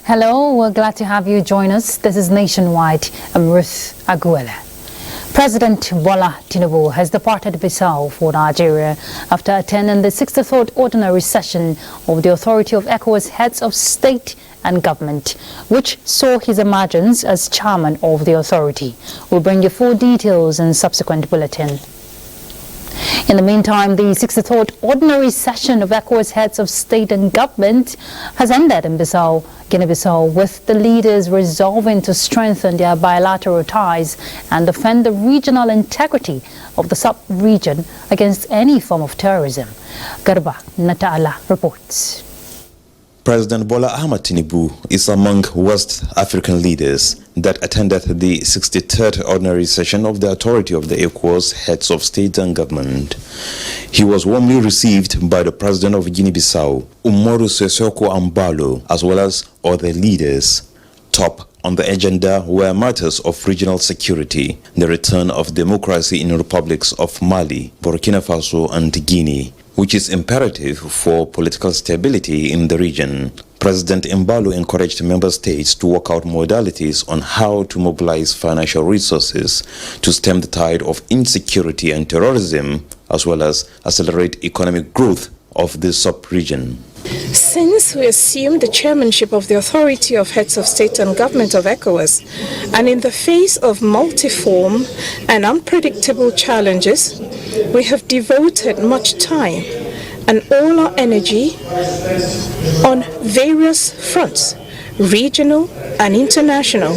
Hello, we're glad to have you join us. This is Nationwide. I'm Ruth Aguela. President Bola Tinubu has departed Bissau for Nigeria after attending the 63rd Ordinary Session of the Authority of ECOWAS Heads of State and Government, which saw his emergence as chairman of the authority. We'll bring you full details in subsequent bulletin. In the meantime, the 63rd Ordinary Session of ECOWAS Heads of State and Government has ended in Bissau, Guinea-Bissau, with the leaders resolving to strengthen their bilateral ties and defend the regional integrity of the sub-region against any form of terrorism. Garba Nata'ala reports. President Bola Ahmed Tinubu is among West African leaders that attended the 63rd Ordinary Session of the Authority of the ECOWAS Heads of State and Government. He was warmly received by the President of Guinea-Bissau, Umaru Sissoco Embalo, as well as other leaders. Top on the agenda were matters of regional security, the return of democracy in republics of Mali, Burkina Faso and Guinea, which is imperative for political stability in the region. President Embalo encouraged member states to work out modalities on how to mobilize financial resources to stem the tide of insecurity and terrorism, as well as accelerate economic growth of the sub-region. Since we assumed the chairmanship of the Authority of Heads of State and Government of ECOWAS, and in the face of multiform and unpredictable challenges, we have devoted much time and all our energy on various fronts, regional and international,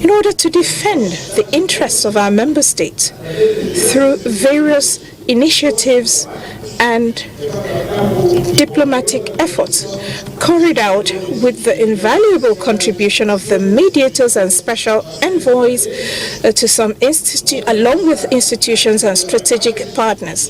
in order to defend the interests of our member states through various initiatives and diplomatic efforts carried out with the invaluable contribution of the mediators and special envoys to some along with institutions and strategic partners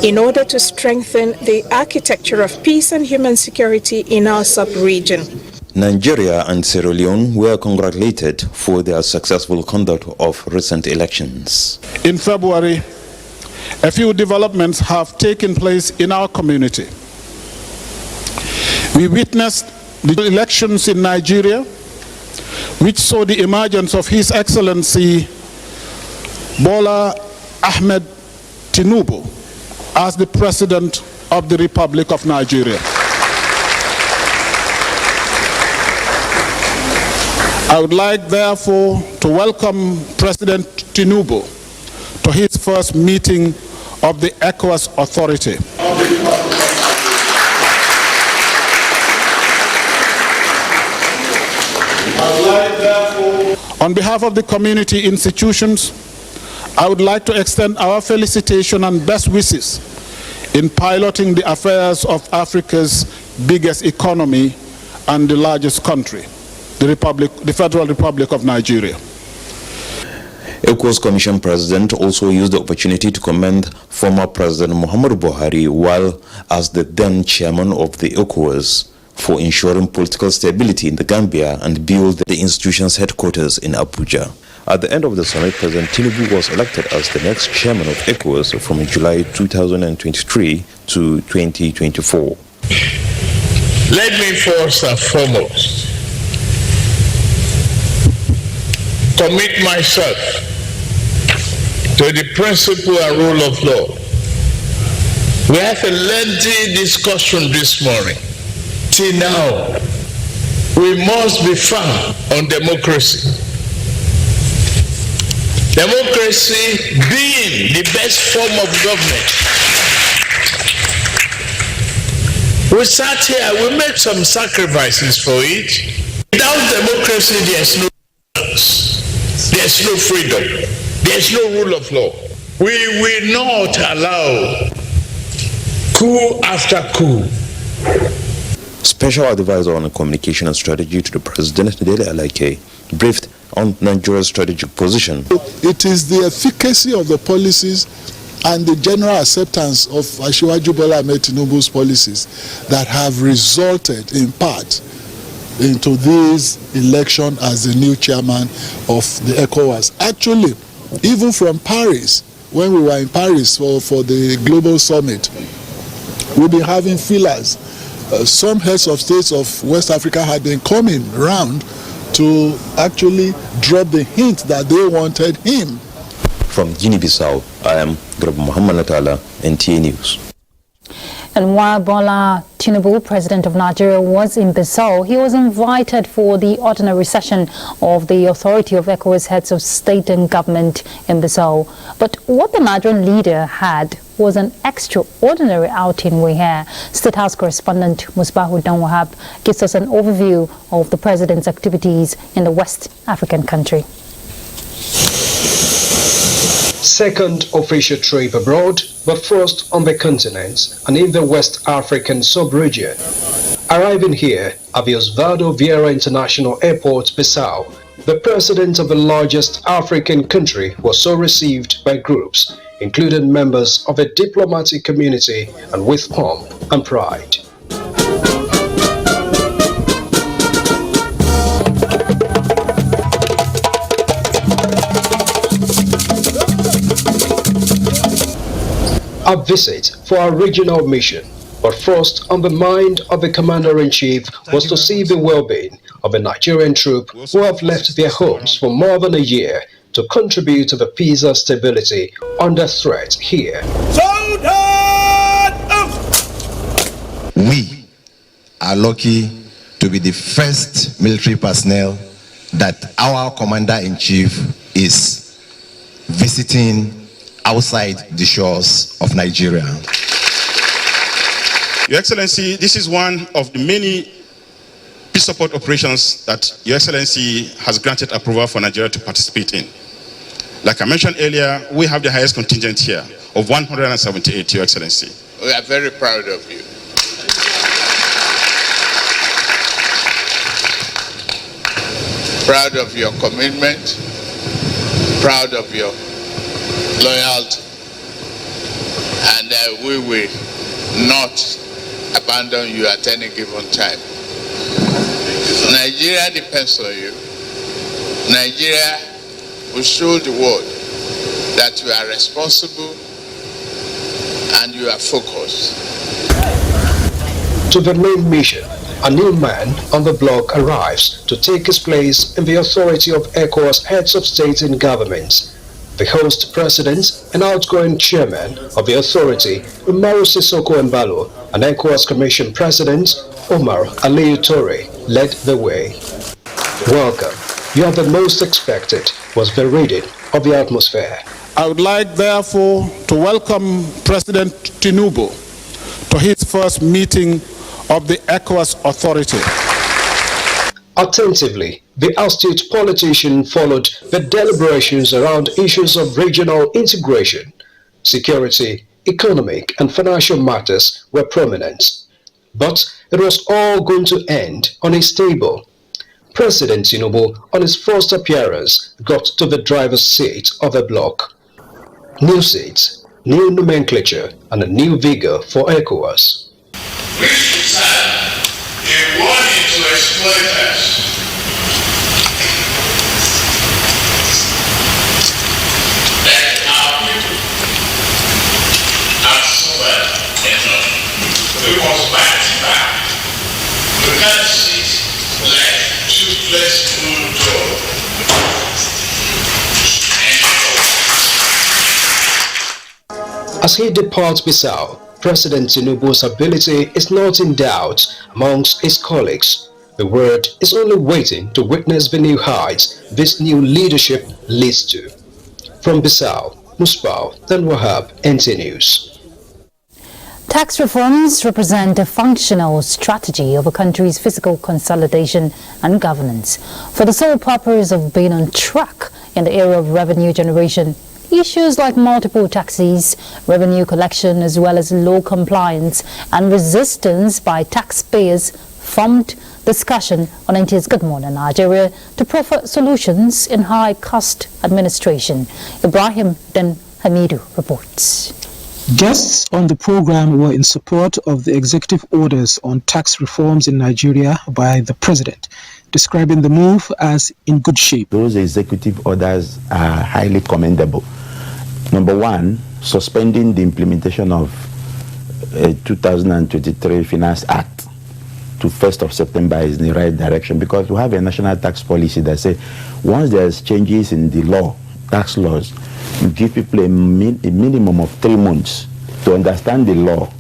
in order to strengthen the architecture of peace and human security in our sub-region. Nigeria and Sierra Leone were congratulated for their successful conduct of recent elections. In February, a few developments have taken place in our community. We witnessed the elections in Nigeria, which saw the emergence of His Excellency Bola Ahmed Tinubu as the President of the Republic of Nigeria. I would like, therefore, to welcome President Tinubu to his first meeting of the ECOWAS Authority. On behalf of the community institutions, I would like to extend our felicitation and best wishes in piloting the affairs of Africa's biggest economy and the largest country, the Federal Republic of Nigeria. ECOWAS Commission President also used the opportunity to commend former President Muhammadu Buhari while as the then chairman of the ECOWAS for ensuring political stability in the Gambia and build the institution's headquarters in Abuja. At the end of the summit, President Tinubu was elected as the next chairman of ECOWAS from July 2023 to 2024. Let me first and foremost commit myself to the principle and rule of law. We had a lengthy discussion this morning. Till now, we must be firm on democracy. Democracy being the best form of government. We sat here, we made some sacrifices for it. Without democracy, there's no There's no freedom. There's no rule of law. We will not allow coup after coup. Special advisor on communication and strategy to the president, Dele Alake, briefed on Nigeria's strategic position. It is the efficacy of the policies and the general acceptance of Asiwaju Bola Ahmed Tinubu's policies that have resulted in part into this election as the new chairman of the ECOWAS. Actually, even from Paris, when we were in Paris for the global summit, we've been having feelers. Some heads of states of West Africa had been coming around to actually drop the hint that they wanted him. From Guinea-Bissau, I am Muhammad Natala, NTA News. And while Bola Tinubu, president of Nigeria, was in Bissau, he was invited for the ordinary session of the Authority of ECOWAS Heads of State and Government in Bissau. But what the Nigerian leader had was an extraordinary outing. We hear State House correspondent Musbahu Danwahab gives us an overview of the president's activities in the West African country. Second official trip abroad, but first on the continent and in the West African sub-region. Arriving here at the Osvaldo Vieira International Airport, Bissau, the president of the largest African country was so received by groups, including members of a diplomatic community, and with pomp and pride. A visit for a regional mission, but first on the mind of the commander-in-chief was to see the well-being of the Nigerian troops who have left their homes for more than a year to contribute to the peace and stability under threat here. We are lucky to be the first military personnel that our commander-in-chief is visiting outside the shores of Nigeria. Your Excellency, this is one of the many peace support operations that Your Excellency has granted approval for Nigeria to participate in. Like I mentioned earlier, we have the highest contingent here of 178, Your Excellency. We are very proud of you. Proud of your commitment, proud of your loyalty, and we will not abandon you at any given time. Nigeria depends on you. Nigeria will show the world that you are responsible and you are focused. To the main mission, a new man on the block arrives to take his place in the authority of ECOWAS Heads of State and Governments. The host president and outgoing chairman of the authority, Umaru Sissoko Embalo, and ECOWAS Commission President, Omar Aliyu Toure, led the way. Welcome. You are the most expected, was the reading of the atmosphere. I would like, therefore, to welcome President Tinubu to his first meeting of the ECOWAS Authority. Attentively, the astute politician followed the deliberations around issues of regional integration. Security, economic and financial matters were prominent. But it was all going to end on his table. President Tinubu, on his first appearance, got to the driver's seat of the bloc. New seats, new nomenclature, and a new vigor for ECOWAS. This time, a warning to exploiters. That our people are somewhere enough. We must fight back. We can't sit like toothless bulldog. As he departs Bissau, President Tinubu's ability is not in doubt amongst his colleagues. The world is only waiting to witness the new heights this new leadership leads to. From Bissau, Musbau, then Wahab, NTA News. Tax reforms represent a functional strategy of a country's fiscal consolidation and governance. For the sole purpose of being on track in the area of revenue generation. Issues like multiple taxes, revenue collection, as well as low compliance and resistance by taxpayers formed discussion on NTA's Good Morning Nigeria to proffer solutions in high-cost administration. Ibrahim Den Hamidu reports. Guests on the program were in support of the executive orders on tax reforms in Nigeria by the president, describing the move as in good shape. Those executive orders are highly commendable. Number one, suspending the implementation of 2023 Finance Act to 1st of September is in the right direction, because we have a national tax policy that says once there's changes in the law, tax laws, you give people a minimum of 3 months to understand the law,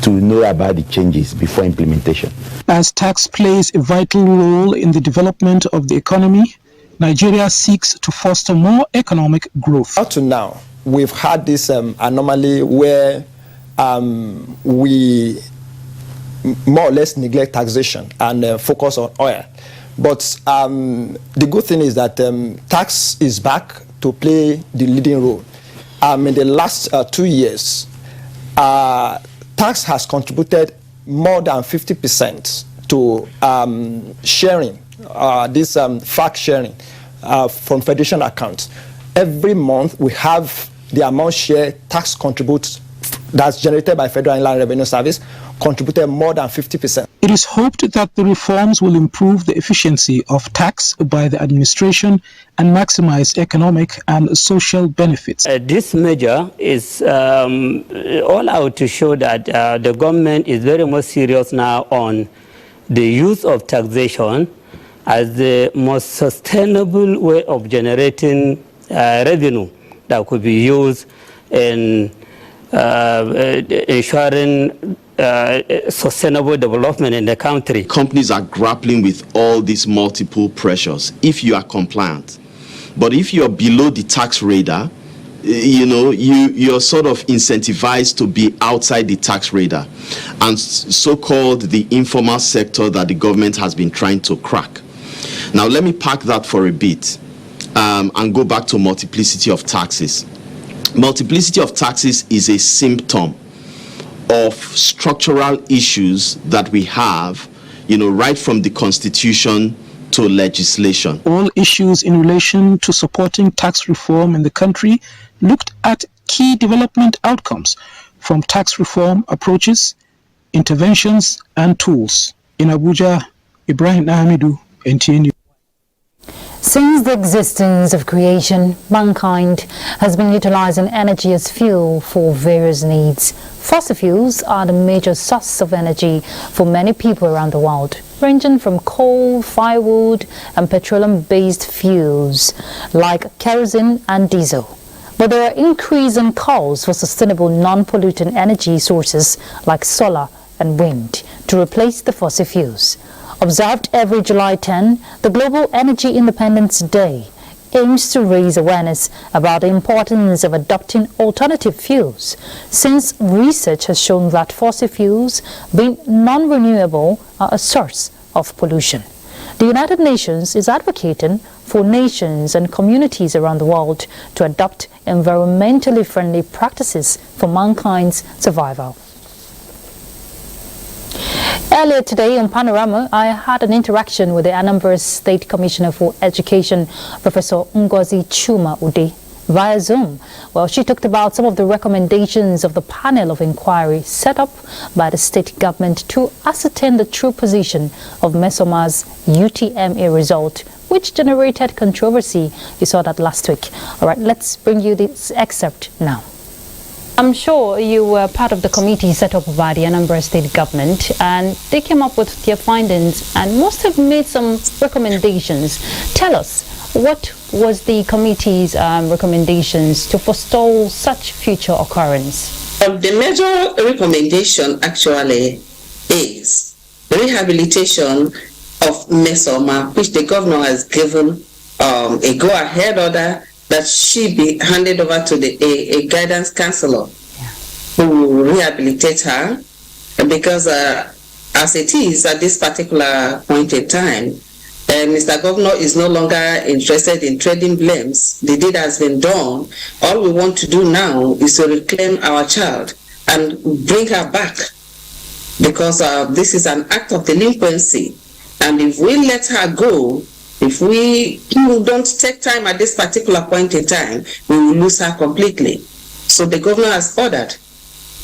to know about the changes before implementation. As tax plays a vital role in the development of the economy, Nigeria seeks to foster more economic growth. Up to now, we've had this anomaly where we more or less neglect taxation and focus on oil. But the good thing is that tax is back to play the leading role. In the last 2 years, tax has contributed more than 50% to sharing, this fact sharing from federation accounts. Every month we have the amount share tax contributes that's generated by Federal Inland Revenue Service contributed more than 50%. It is hoped that the reforms will improve the efficiency of tax by the administration and maximize economic and social benefits. This measure is all out to show that the government is very much serious now on the use of taxation as the most sustainable way of generating revenue that could be used in ensuring sustainable development in the country. Companies are grappling with all these multiple pressures if you are compliant. But if you are below the tax radar, you're sort of incentivized to be outside the tax radar, and so-called the informal sector that the government has been trying to crack. Now let me park that for a bit and go back to multiplicity of taxes. Multiplicity of taxes is a symptom of structural issues that we have, right from the constitution to legislation. All issues in relation to supporting tax reform in the country looked at key development outcomes from tax reform approaches, interventions, and tools. In Abuja, Ibrahim Hamidu, NTA News. Since the existence of creation, mankind has been utilizing energy as fuel for various needs. Fossil fuels are the major source of energy for many people around the world, ranging from coal, firewood, and petroleum-based fuels like kerosene and diesel. But there are increasing calls for sustainable non-polluting energy sources like solar and wind to replace the fossil fuels. Observed every July 10, the Global Energy Independence Day aims to raise awareness about the importance of adopting alternative fuels, since research has shown that fossil fuels, being non-renewable, are a source of pollution. The United Nations is advocating for nations and communities around the world to adopt environmentally friendly practices for mankind's survival. Earlier today on Panorama, I had an interaction with the Anambra State Commissioner for Education, Professor Ngozi Chuma Ude, via Zoom. Well, she talked about some of the recommendations of the panel of inquiry set up by the state government to ascertain the true position of Mesoma's UTMA result, which generated controversy. You saw that last week. All right, let's bring you this excerpt now. I'm sure you were part of the committee set up by the Anambra State government, and they came up with their findings and must have made some recommendations. Tell us, what was the committee's recommendations to forestall such future occurrence? The major recommendation actually is rehabilitation of Mesoma, which the governor has given a go-ahead order that she be handed over to a guidance counselor who will rehabilitate her, because as it is at this particular point in time, Mr. Governor is no longer interested in trading blames. The deed has been done. All we want to do now is to reclaim our child and bring her back, because this is an act of delinquency. And if we let her go, if we don't take time at this particular point in time, we will lose her completely. So the governor has ordered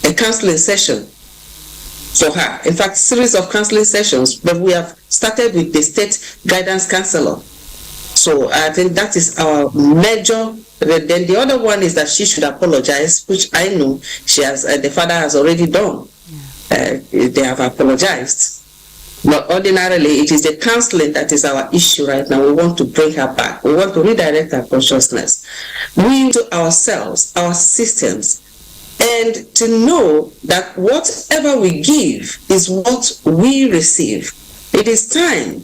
a counseling session for her. In fact, series of counseling sessions, but we have started with the state guidance counselor. So I think that is our major. Then the other one is that she should apologize, which I know she has. The father has already done. They have apologized. But ordinarily, it is the counseling that is our issue right now. We want to bring her back. We want to redirect her consciousness. We to ourselves, our systems, and to know that whatever we give is what we receive. It is time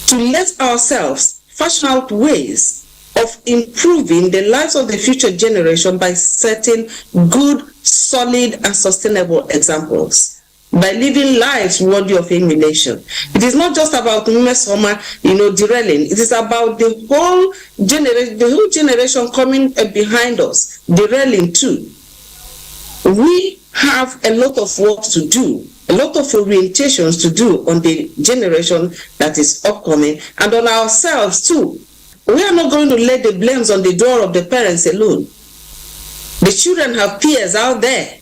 to let ourselves fashion out ways of improving the lives of the future generation by setting good, solid, and sustainable examples, by living lives worthy of emulation. It is not just about Mesoma, derailing. It is about the whole generation coming behind us, derailing too. We have a lot of work to do, a lot of orientations to do on the generation that is upcoming and on ourselves too. We are not going to lay the blames on the door of the parents alone. The children have peers out there,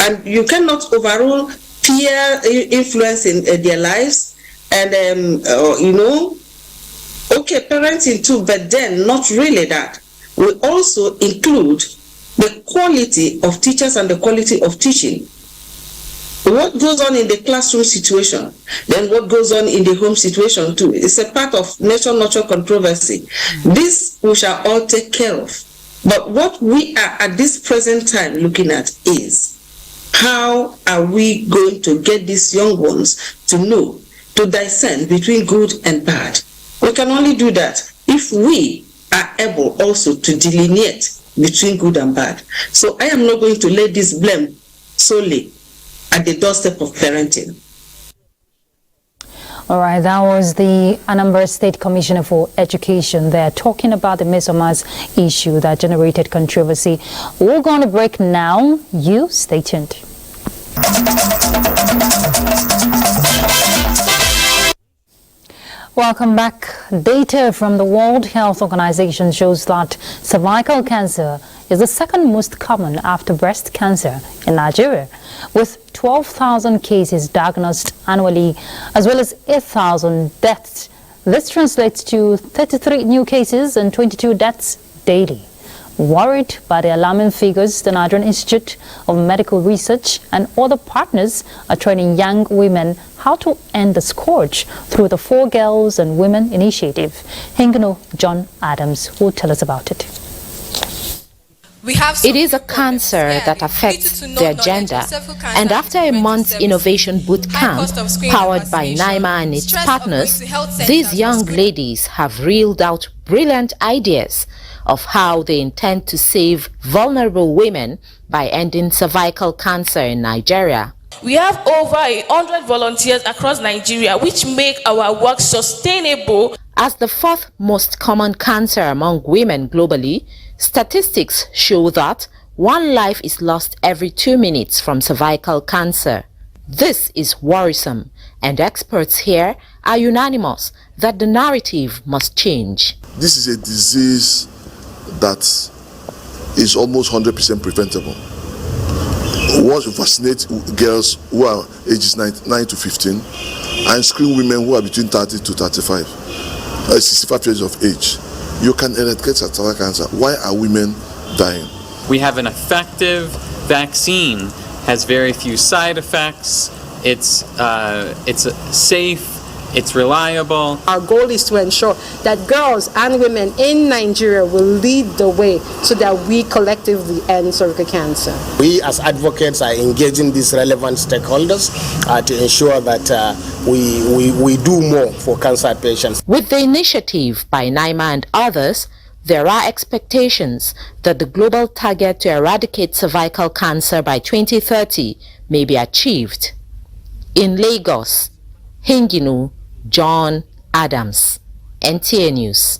and you cannot overrule peer influence in their lives. And okay, parenting too, but then not really that. We also include the quality of teachers and the quality of teaching. What goes on in the classroom situation, then what goes on in the home situation too. It's a part of nurture controversy. This we shall all take care of. But what we are at this present time looking at is, how are we going to get these young ones to know, to discern between good and bad? We can only do that if we are able also to delineate between good and bad. So I am not going to lay this blame solely at the doorstep of parenting. All right, that was the Anambra State Commissioner for Education there talking about the Mesoma's issue that generated controversy. We're going to break now. You stay tuned. Welcome back. Data from the World Health Organization shows that cervical cancer is the second most common after breast cancer in Nigeria, with 12,000 cases diagnosed annually, as well as 8,000 deaths. This translates to 33 new cases and 22 deaths daily. Worried by the alarming figures, the Nigerian Institute of Medical Research and other partners are training young women how to end the scourge through the 4 Girls and Women initiative. Hingano John Adams will tell us about it. It is a cancer that affects their gender, and after a month's innovation boot camp powered by NIMA and its partners, these young ladies have reeled out brilliant ideas of how they intend to save vulnerable women by ending cervical cancer in Nigeria. We have over 100 volunteers across Nigeria, which make our work sustainable. As the 4th most common cancer among women globally, statistics show that 1 life is lost every 2 minutes from cervical cancer. This is worrisome, and experts here are unanimous that the narrative must change. This is a disease that is almost 100% preventable. Once you vaccinate girls who are ages 9 to 15 and screen women who are between 30 to 35, 65 years of age, you can eradicate cervical cancer. Why are women dying? We have an effective vaccine, has very few side effects, it's safe, it's reliable. Our goal is to ensure that girls and women in Nigeria will lead the way so that we collectively end cervical cancer. We as advocates are engaging these relevant stakeholders to ensure that we do more for cancer patients. With the initiative by NIMA and others, there are expectations that the global target to eradicate cervical cancer by 2030 may be achieved. In Lagos, Hinginu John Adams, NTA News.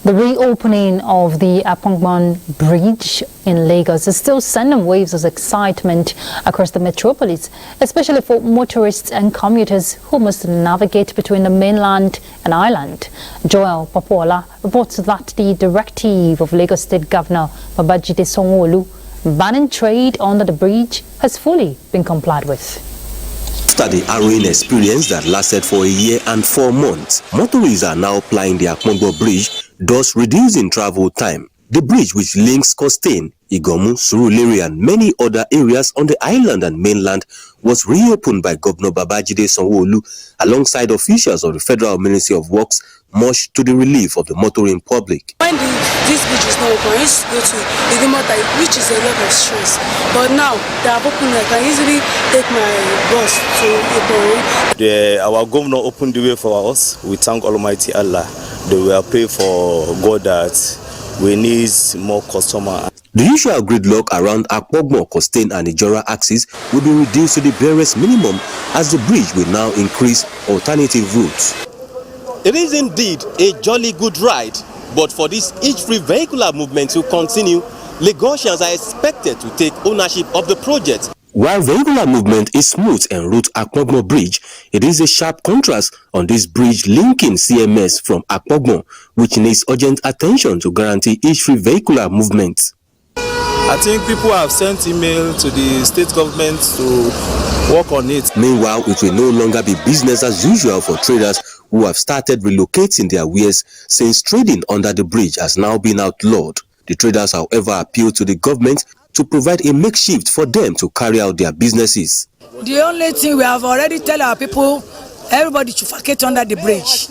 The reopening of the Apongman Bridge in Lagos is still sending waves of excitement across the metropolis, especially for motorists and commuters who must navigate between the mainland and island. Joel Popola reports that the directive of Lagos State Governor Babajide Sanwo-Olu banning trade under the bridge has fully been complied with. After the harrowing experience that lasted for a year and 4 months, motorists are now plying the Apongman Bridge, thus reducing travel time. The bridge, which links Costain, Igomu, Surulere and many other areas on the island and mainland, was reopened by Governor Babajide Sanwo-Olu alongside officials of the Federal Ministry of Works, much to the relief of the motoring public. When this bridge is not open, I used to go to Igumota, which is a lot of stress. But now they have opened, I can easily take my bus to Iboru. Our governor opened the way for us. We thank Almighty Allah. They will pray for God that we need more customers. The usual gridlock around Apongman, Costain and Ijora axis will be reduced to the barest minimum as the bridge will now increase alternative routes. It is indeed a jolly good ride, but for this each-free vehicular movement to continue, Lagosians are expected to take ownership of the project. While vehicular movement is smooth en route Apongman Bridge, it is a sharp contrast on this bridge linking CMS from Apongman, which needs urgent attention to guarantee each-free vehicular movement. I think people have sent email to the state government to work on it. Meanwhile, it will no longer be business as usual for traders who have started relocating their wares since trading under the bridge has now been outlawed. The traders, however, appeal to the government to provide a makeshift for them to carry out their businesses. The only thing we have already tell our people, everybody should vacate under the bridge.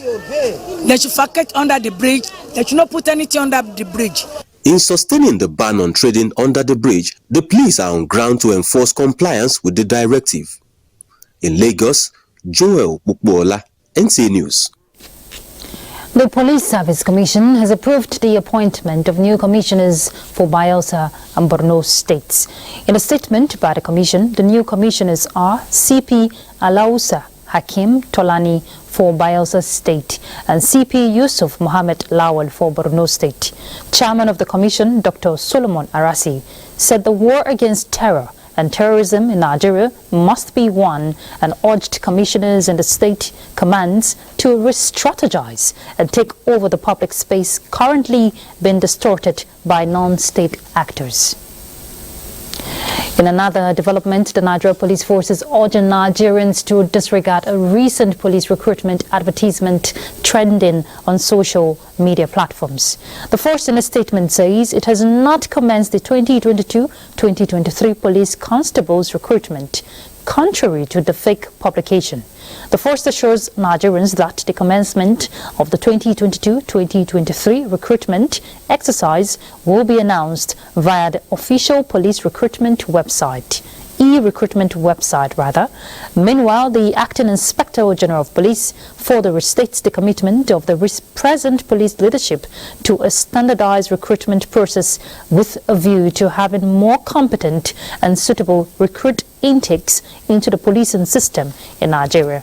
They should vacate under the bridge. They should not put anything under the bridge. In sustaining the ban on trading under the bridge, the police are on ground to enforce compliance with the directive. In Lagos, Joel Popola, NTA News. The Police Service Commission has approved the appointment of new commissioners for Bayelsa and Borno states. In a statement by the Commission, the new commissioners are CP Alausa Hakim Tolani for Bayelsa State and CP Yusuf Mohammed Lawal for Borno State. Chairman of the Commission, Dr. Solomon Arasi, said the war against terror and terrorism in Nigeria must be won and urged commissioners in the state commands to re-strategize and take over the public space currently being distorted by non-state actors. In another development, the Nigeria Police Force is urging Nigerians to disregard a recent police recruitment advertisement trending on social media platforms. The force in a statement says it has not commenced the 2022-2023 police constables recruitment, contrary to the fake publication. The force assures Nigerians that the commencement of the 2022-2023 recruitment exercise will be announced via the official police recruitment website, e-recruitment website rather. Meanwhile, the Acting Inspector General of Police further restates the commitment of the present police leadership to a standardized recruitment process with a view to having more competent and suitable recruit intakes into the policing system in Nigeria.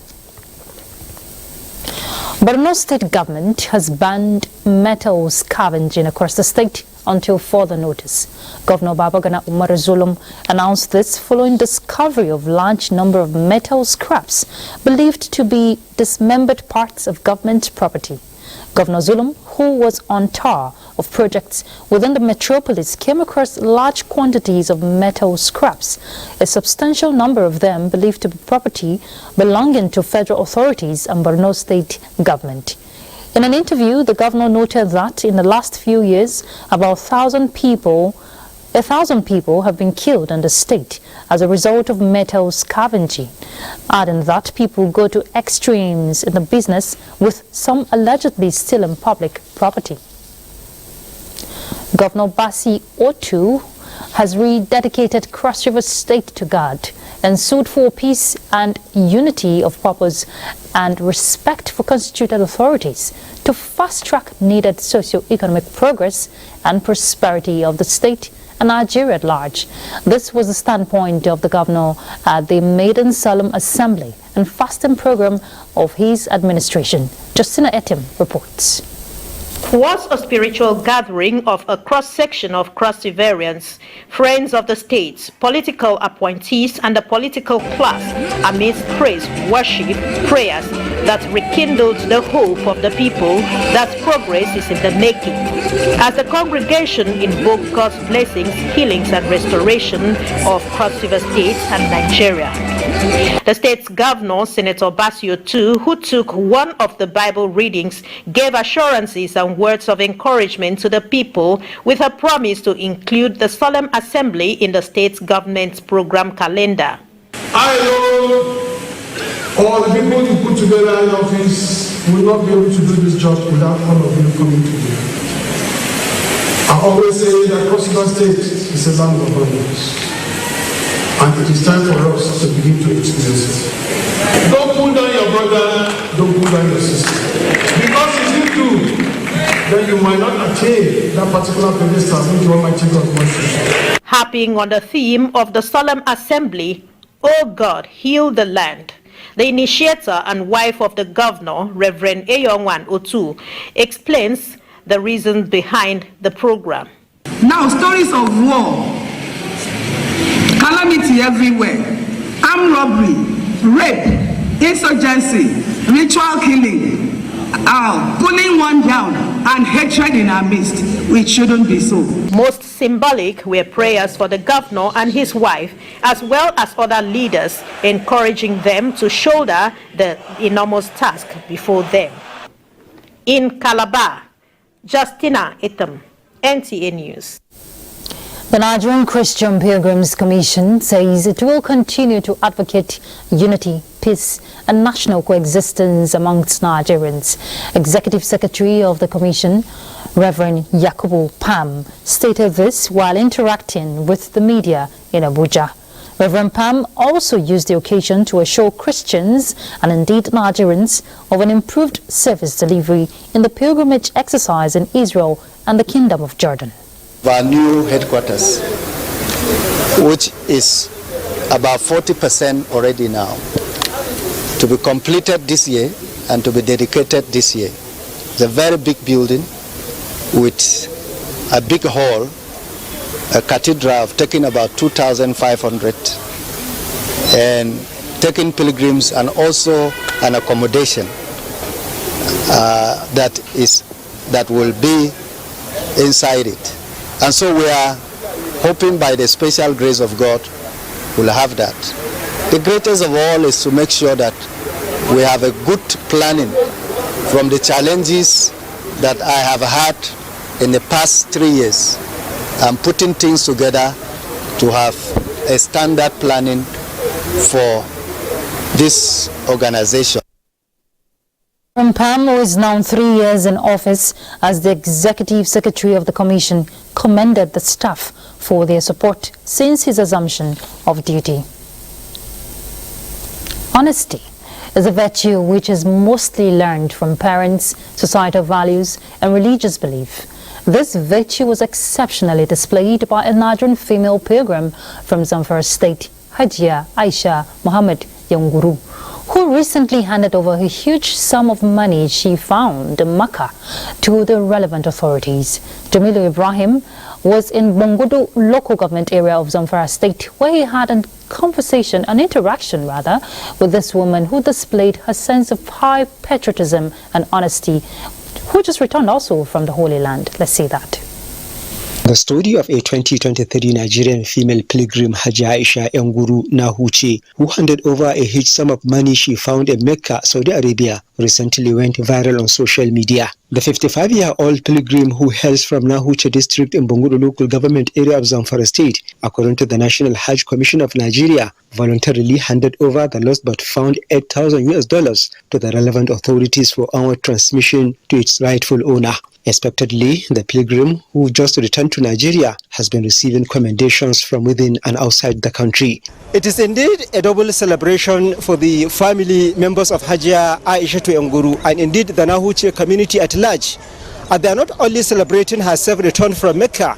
Borno State government has banned metal scavenging across the state until further notice. Governor Babagana Umar Zulum announced this following discovery of large number of metal scraps believed to be dismembered parts of government property. Governor Zulum, who was on tour of projects within the metropolis, came across large quantities of metal scraps, a substantial number of them believed to be property belonging to federal authorities and Borno State government. In an interview, the governor noted that in the last few years, about 1,000 people have been killed in the state as a result of metal scavenging, adding that people go to extremes in the business, with some allegedly stealing public property. Governor Basi Otu has rededicated Cross River State to God and sued for peace and unity of purpose and respect for constituted authorities to fast-track needed socio-economic progress and prosperity of the state and Nigeria at large. This was the standpoint of the governor at the Maiden Solemn Assembly in and fasting program of his administration. Justina Etim reports. Was a spiritual gathering of a cross-section of cross-variants, friends of the states, political appointees, and the political class amidst praise, worship, prayers that rekindled the hope of the people that progress is in the making. As the congregation invoked God's blessings, healings, and restoration of Cross-River State and Nigeria. The state's governor, Senator Basio II, who took one of the Bible readings, gave assurances and words of encouragement to the people with a promise to include the solemn assembly in the state's government's program calendar. I know all the people you put together in office will not be able to do this job without all of you coming together. I always say that Cross-River State is a land of abundance. And it is time for us to begin to experience it. Don't pull down your brother, don't pull down your sister. Because if you do, then you might not attain that particular pedestal which the Almighty God wants you. Harping on the theme of the solemn assembly, "O God, heal the land," the initiator and wife of the governor, Reverend Eyongwan Otu, explains the reasons behind the program. Now, stories of war, calamity everywhere, armed robbery, rape, insurgency, ritual killing, pulling one down, and hatred in our midst, which shouldn't be so. Most symbolic were prayers for the governor and his wife, as well as other leaders, encouraging them to shoulder the enormous task before them. In Calabar, Justina Etim, NTA News. The Nigerian Christian Pilgrims Commission says it will continue to advocate unity, peace and national coexistence amongst Nigerians. Executive Secretary of the Commission, Reverend Yakubu Pam, stated this while interacting with the media in Abuja. Reverend Pam also used the occasion to assure Christians and indeed Nigerians of an improved service delivery in the pilgrimage exercise in Israel and the Kingdom of Jordan. Our new headquarters, which is about 40% already now, to be completed this year and to be dedicated this year. It's a very big building with a big hall, a cathedral taking about 2,500 and taking pilgrims, and also an accommodation that will be inside it. And so we are hoping by the special grace of God we'll have that. The greatest of all is to make sure that we have a good planning from the challenges that I have had in the past 3 years. I'm putting things together to have a standard planning for this organization. Pam, who is now 3 years in office as the Executive Secretary of the Commission, commended the staff for their support since his assumption of duty. Honesty is a virtue which is mostly learned from parents, societal values, and religious belief. This virtue was exceptionally displayed by a Nigerian female pilgrim from Zamfara State, Hajia Aisha Muhammad Yanguru, who recently handed over a huge sum of money she found in Makkah to the relevant authorities. Jamilu Ibrahim was in Bongodo local government area of Zamfara State, where he had an interaction with this woman who displayed her sense of high patriotism and honesty, who just returned also from the Holy Land. Let's see that. The story of a 2023 Nigerian female pilgrim, Haji Aisha Yanguru Nahuche, who handed over a huge sum of money she found in Mecca, Saudi Arabia, recently went viral on social media. The 55-year-old pilgrim, who hails from Nahuche district in Bongodo local government area of Zamfara State, according to the National Hajj Commission of Nigeria, voluntarily handed over the lost but found $8,000 to the relevant authorities for onward transmission to its rightful owner. Expectedly, the pilgrim, who just returned to Nigeria, has been receiving commendations from within and outside the country. It is indeed a double celebration for the family members of Hajia Aisha Yanguru and indeed the Nahuche community at large. And they are not only celebrating her safe return from Mecca,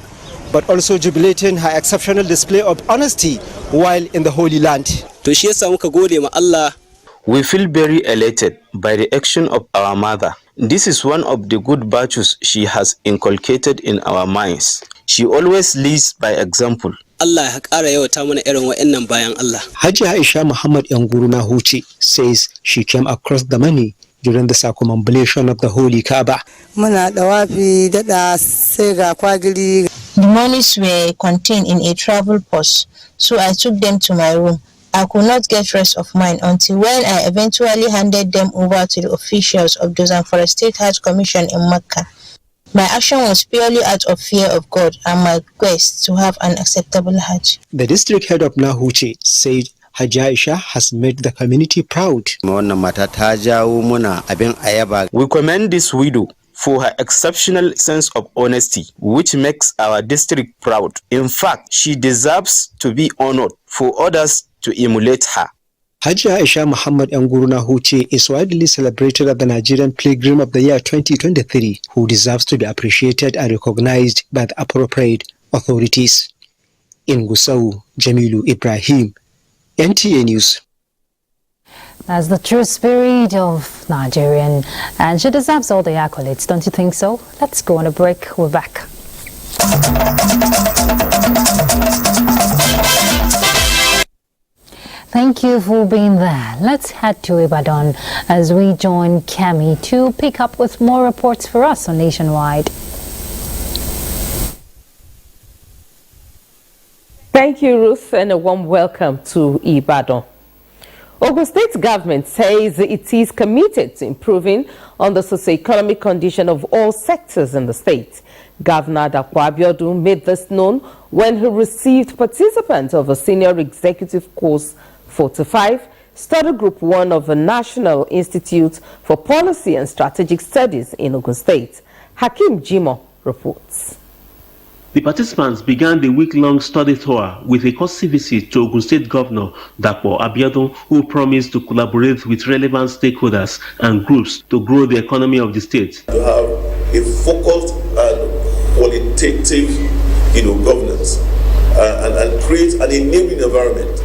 but also jubilating her exceptional display of honesty while in the Holy Land. To shi yasa muka gode ma Allah We feel very elated by the action of our mother. This is one of the good virtues she has inculcated in our minds. She always leads by example. Allah ya ƙara yawata mana irin wa'annan bayan Allah. Hajiya Aisha Muhammad Yanguru Nahuchi says she came across the money during the circumambulation of the Holy Kaaba. The monies were contained in a travel purse, so I took them to my room. I could not get rest of mind until when I eventually handed them over to the officials of the Zamfara State Hajj Commission in Mecca. My action was purely out of fear of God and my quest to have an acceptable Hajj. The district head of Nahuchi said Hajiya Aisha has made the community proud. We commend this widow for her exceptional sense of honesty, which makes our district proud. In fact, she deserves to be honored for others to emulate her. Hajiya Aisha Muhammad Yanguru Nahuchi is widely celebrated as the Nigerian Pilgrim of the year 2023, who deserves to be appreciated and recognized by the appropriate authorities. In Gusau, Jamilu Ibrahim, NTA News. That's the true spirit of Nigerian, and she deserves all the accolades, don't you think so? Let's go on a break. We're back. Thank you for being there. Let's head to Ibadan as we join Kemi to pick up with more reports for us on Nationwide. Thank you, Ruth, and a warm welcome to Ibadan. Ogun State government says it is committed to improving on the socio-economic condition of all sectors in the state. Governor Dapo Abiodun made this known when he received participants of a senior executive course 45, study group 1 of the National Institute for Policy and Strategic Studies in Ogun State. Hakim Jimo reports. The participants began the week-long study tour with a courtesy visit to Ogun State Governor Dapo Abiodun, who promised to collaborate with relevant stakeholders and groups to grow the economy of the state. To have a focused and qualitative, governance and create an enabling environment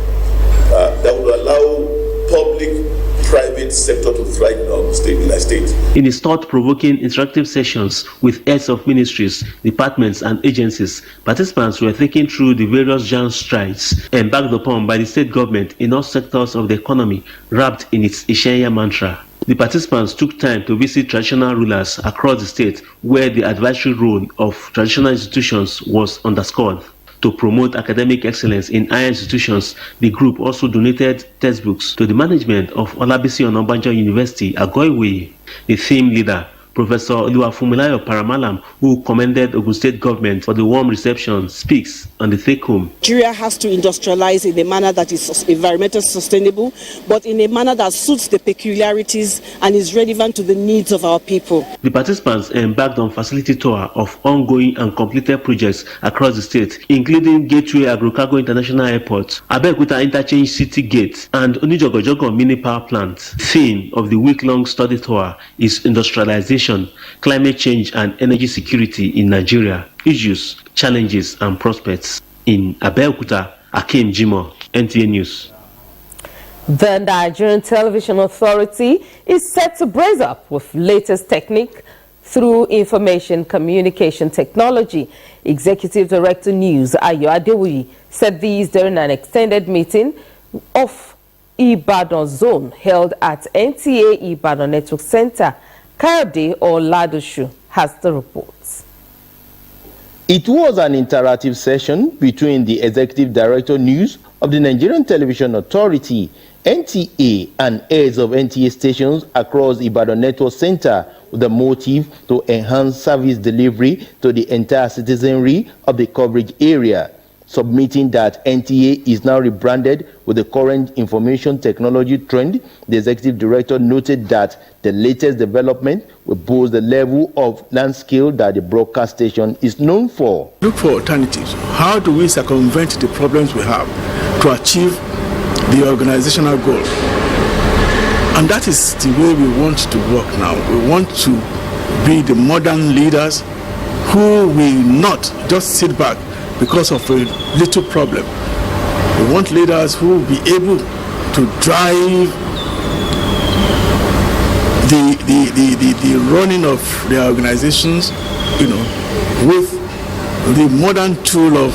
that will allow public-private sector to thrive in our state. In his thought-provoking interactive sessions with heads of ministries, departments and agencies, participants were taken through the various giant strides embarked upon by the state government in all sectors of the economy, wrapped in its Ishaya mantra. The participants took time to visit traditional rulers across the state where the advisory role of traditional institutions was underscored. To promote academic excellence in higher institutions, the group also donated textbooks to the management of Olabisi Onabanjo University, Agoiwe. The theme leader, Professor Oluwafunmilayo Paramalam, who commended Ogun State government for the warm reception, speaks on the take-home. Nigeria has to industrialize in a manner that is environmentally sustainable, but in a manner that suits the peculiarities and is relevant to the needs of our people. The participants embarked on facility tour of ongoing and completed projects across the state, including Gateway Agrocargo International Airport, Abeokuta Interchange City Gate, and Onijogojogo Mini Power Plant. Theme of the week-long study tour is industrialization, climate change and energy security in Nigeria, issues, challenges and prospects. In Abeokuta, Hakim Jimo, NTA News. The Nigerian Television Authority is set to brace up with latest technique through information communication technology. Executive Director News Ayo Adewuyi said these during an extended meeting of Ibadan Zone held at NTA Ibadan Network Center. Kayode Oladoshu has the reports. It was an interactive session between the Executive Director News of the Nigerian Television Authority, NTA, and heads of NTA stations across Ibadan Network Center with the motive to enhance service delivery to the entire citizenry of the coverage area. Submitting that NTA is now rebranded with the current information technology trend, the executive director noted that the latest development will boost the level of land scale that the broadcast station is known for. Look for alternatives. How do we circumvent the problems we have to achieve the organizational goal? And that is the way we want to work now. We want to be the modern leaders who will not just sit back because of a little problem. We want leaders who will be able to drive the running of their organizations, with the modern tool of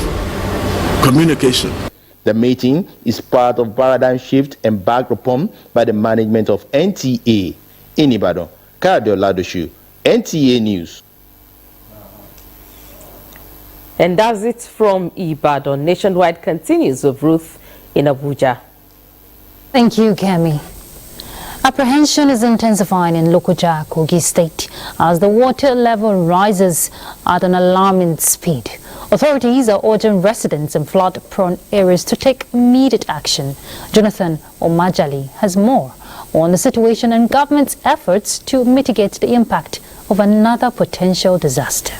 communication. The meeting is part of paradigm shift embarked upon by the management of NTA in Ibadan. Kayode Oladoshu, NTA News. And that's it from Ibadan. Nationwide continues with Ruth in Abuja. Thank you, Kemi. Apprehension is intensifying in Lokoja, Kogi State, as the water level rises at an alarming speed. Authorities are urging residents in flood-prone areas to take immediate action. Jonathan Omajali has more on the situation and government's efforts to mitigate the impact of another potential disaster.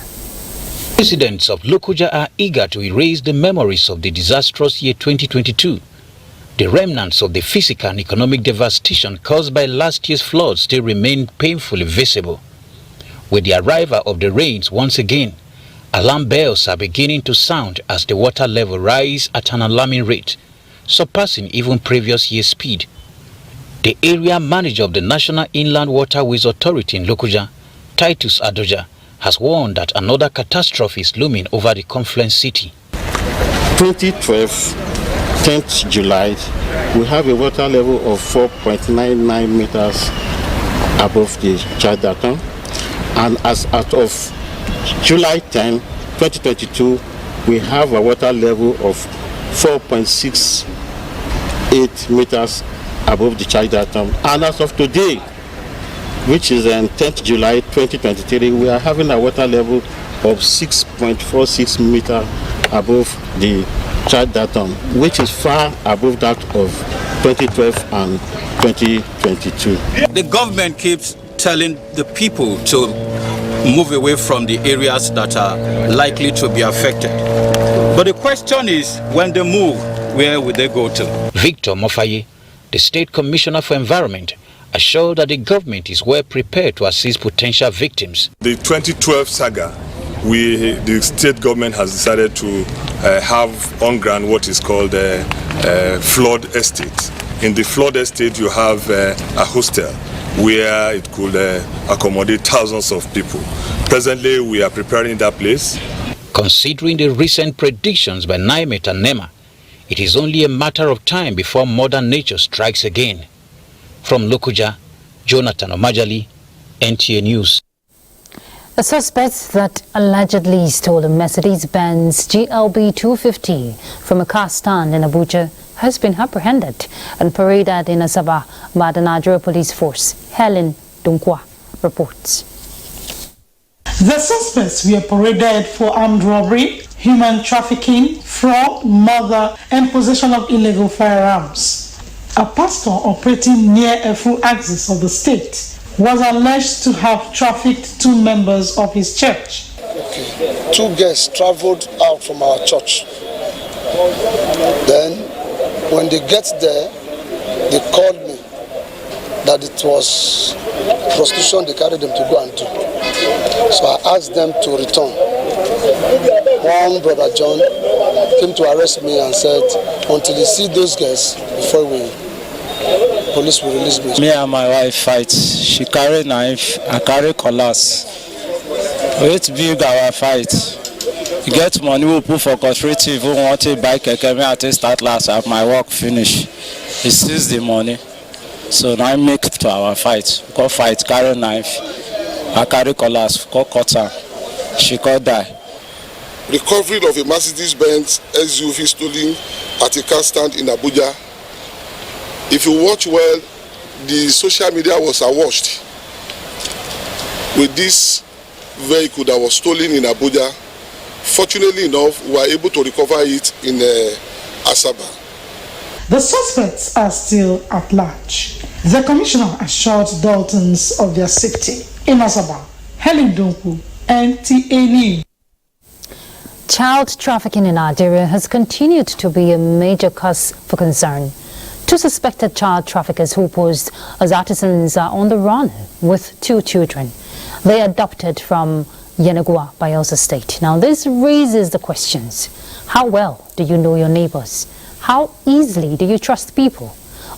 Residents of Lokoja are eager to erase the memories of the disastrous year 2022. The remnants of the physical and economic devastation caused by last year's floods still remain painfully visible. With the arrival of the rains once again, alarm bells are beginning to sound as the water level rises at an alarming rate, surpassing even previous year's speed. The area manager of the National Inland Waterways Authority in Lokoja, Titus Adoja, has warned that another catastrophe is looming over the confluent city. 2012, 10th July, we have a water level of 4.99 meters above the chart datum, and as out of July 10, 2022, we have a water level of 4.68 meters above the chart datum, and as of today, which is 10th July 2023, we are having a water level of 6.46 meters above the chart datum, which is far above that of 2012 and 2022. The government keeps telling the people to move away from the areas that are likely to be affected. But the question is, when they move, where will they go to? Victor Mofaye, the State Commissioner for Environment, assured that the government is well prepared to assist potential victims. The 2012 saga, the state government has decided to have on ground what is called a flood estate. In the flood estate, you have a hostel where it could accommodate thousands of people. Presently, we are preparing that place. Considering the recent predictions by NIMET and NEMA, it is only a matter of time before Mother Nature strikes again. From Lokoja, Jonathan Omajali, NTA News. A suspect that allegedly stole a Mercedes-Benz GLB 250 from a car stand in Abuja has been apprehended and paraded in Asaba by the Nigerian police force. Helen Dunkwa reports. The suspects were paraded for armed robbery, human trafficking, fraud, murder, and possession of illegal firearms. A pastor operating near a full axis of the state was alleged to have trafficked two members of his church. Two guests traveled out from our church. Then, when they get there, they called me that it was prostitution they carried them to go and do. So I asked them to return. One brother John came to arrest me and said, until you see those guys before police will release me. Me and my wife fight. She carry knife, I carry cutlass. It's big our fight. You get money we put for cooperative, we want to buy keke, me I start last at my work finish. He sees the money. So now I make to our fight. Go fight, carry knife, I carry cutlass, go cut her. She could die. Recovery of a Mercedes-Benz SUV stolen at a car stand in Abuja. If you watch well, the social media was awash with this vehicle that was stolen in Abuja. Fortunately enough, we were able to recover it in Asaba. The suspects are still at large. The commissioner assured Daltons of their safety. In Asaba, Helen Donku, NTA News. Child trafficking in Nigeria has continued to be a major cause for concern. Two suspected child traffickers who posed as artisans are on the run with two children. They adopted from Yenagoa, Bayelsa State. Now this raises the questions. How well do you know your neighbors? How easily do you trust people?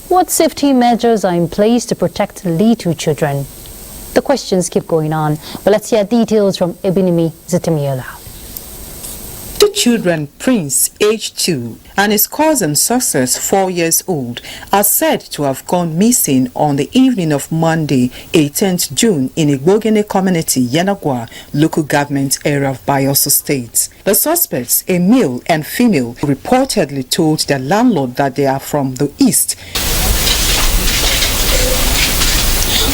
What safety measures are in place to protect the little children? The questions keep going on, but let's hear details from Ebinimi Zitemiola. Two children, Prince, age 2, and his cousin, Success, 4 years old, are said to have gone missing on the evening of Monday, 18th June, in Igbogene community, Yenagwa, local government area of Bayelsa State. The suspects, a male and female, reportedly told their landlord that they are from the east.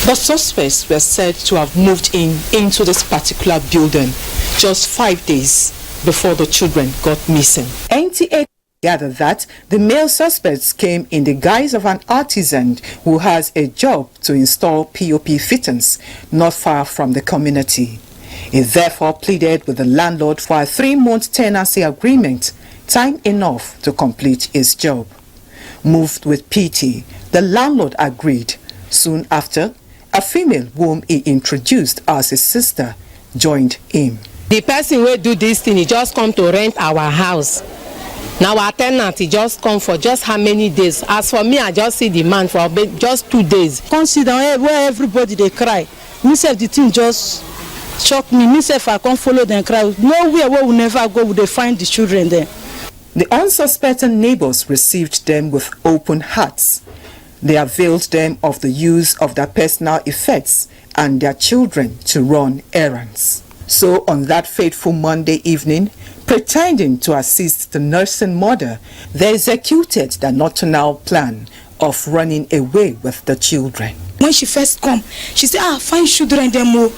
The suspects were said to have moved into this particular building just 5 days before the children got missing. NTA gathered that the male suspects came in the guise of an artisan who has a job to install POP fittings not far from the community. He therefore pleaded with the landlord for a 3-month tenancy agreement, time enough to complete his job. Moved with pity, the landlord agreed. Soon after, a female whom he introduced as his sister joined him. The person who do this thing, he just come to rent our house. Now our tenant, he just come for just how many days? As for me, I just see the man for just 2 days. Consider where everybody they cry. Me self the thing just shock me. Me self I can't follow them cry. Nowhere where we never go would they find the children there. The unsuspecting neighbors received them with open hearts. They availed them of the use of their personal effects and their children to run errands. So on that fateful Monday evening, pretending to assist the nursing mother, they executed the nocturnal plan of running away with the children. When she first come, she said, find children them.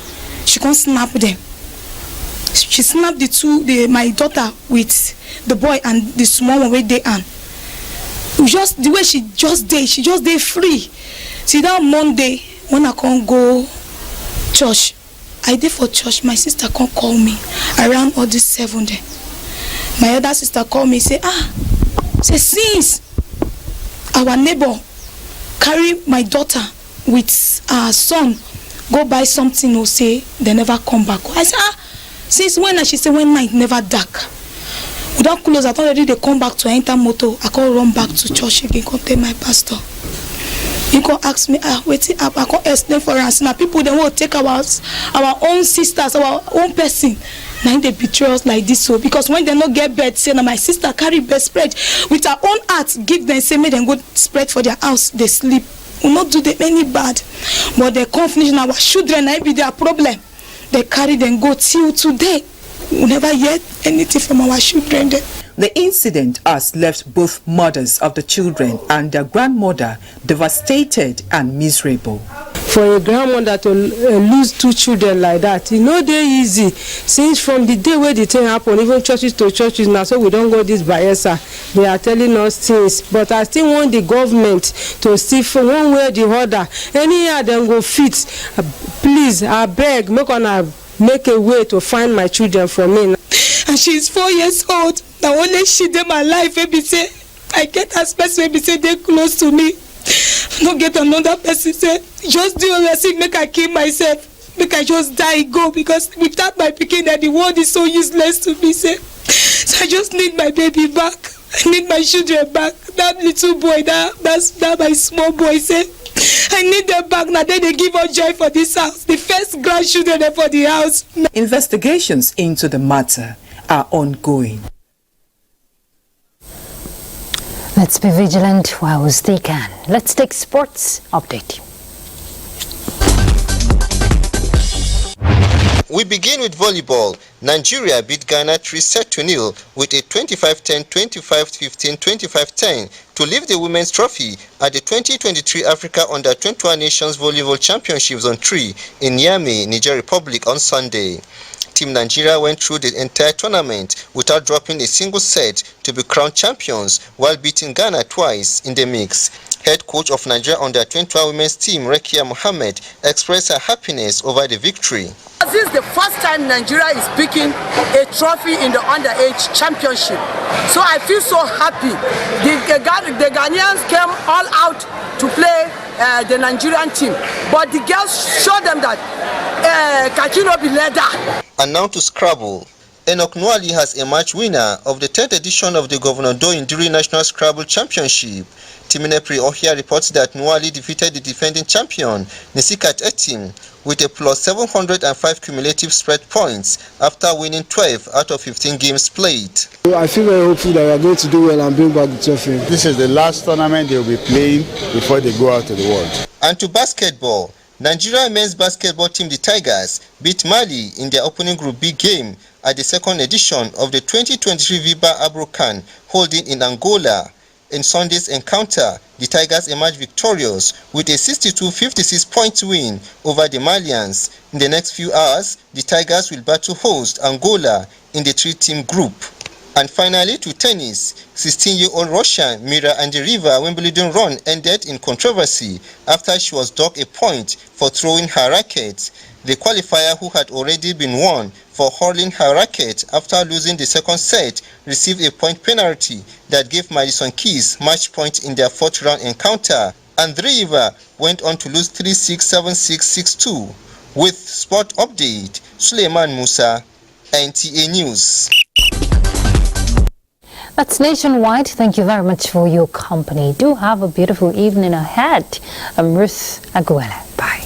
She can't snap them. She snapped my daughter with the boy and the small one with the aunt. Just the way she just did free. See that Monday when I can't go church, I did for church. My sister can't call me around all this 7 day. My other sister called me say since our neighbor carry my daughter with our son go buy something or say they never come back. I said since when? She said when night never dark. Without close, I thought already they come back to enter motor. I can't run back to church again. Come tell my pastor. He can ask me, waiting up. I can't explain for us. Now people they will take our own sisters, our own person. Now they betray us like this. So because when they not get bed, say now my sister carry bed spread with her own heart, give them say make them go spread for their house. They sleep. Will not do them any bad, but they can't finish our children. That be their problem. They carry them go till today. We never heard anything from our children. The incident has left both mothers of the children and their grandmother devastated and miserable. For a grandmother to lose 2 children like that, it's not very easy. Since from the day where the thing happened, even churches to churches now, so we don't go this Bayelsa, they are telling us things. But I still want the government to see for one way or the other. Anyhow them go fit. Please, I beg, make a way to find my children for me. And she's 4 years old. Now only she did my life. Maybe say I get a person maybe say they close to me. Not get another person say just do what I say, make I kill myself. Make I just die go because without my picking that the world is so useless to me. Say so I just need my baby back. I need my children back. That little boy, that's my small boy say. I need them back now. Then they give us joy for this house. The first grandchildren for the house. Investigations into the matter are ongoing. Let's be vigilant while we still can. Let's take sports update. We begin with volleyball. Nigeria beat Ghana 3-0 with a 25-10, 25-15, 25-10 to lift the women's trophy at the 2023 Africa Under-21 Nations Volleyball Championships on 3 in Niamey, Niger Republic on Sunday. Team Nigeria went through the entire tournament without dropping a single set to be crowned champions while beating Ghana twice in the mix. Head coach of Nigeria Under-21 women's team, Rekia Mohammed, expressed her happiness over the victory. This is the first time Nigeria is picking a trophy in the underage championship. So I feel so happy. The Ghanaians came all out to play the Nigerian team. But the girls showed them that Kakino be leader. And now to Scrabble. Enoch Nwali has emerged winner of the 10th edition of the Governor Indiri National Scrabble Championship. Timinepri Ohia reports that Nwali defeated the defending champion, Nisikat Etim, with a plus 705 cumulative spread points after winning 12 out of 15 games played. I feel very hopeful that we are going to do well and bring back the trophy. This is the last tournament they will be playing before they go out to the world. And to basketball, Nigeria men's basketball team, the Tigers, beat Mali in their opening Group B game at the second edition of the 2023 Viva Abrocan holding in Angola. In Sunday's encounter, the Tigers emerged victorious with a 62-56 point win over the Malians. In the next few hours, the Tigers will battle host Angola in the three-team group. And finally, to tennis, 16-year-old Russian Mira Andreeva Wimbledon run ended in controversy after she was docked a point for throwing her racket. The qualifier, who had already been won for hurling her racket after losing the second set, received a point penalty that gave Madison Keys match point in their fourth round encounter. Andreeva went on to lose 3-6, 7-6, 6-2. With sport update, Suleiman Musa, NTA News. That's Nationwide. Thank you very much for your company. Do have a beautiful evening ahead. I'm Ruth Aguela. Bye.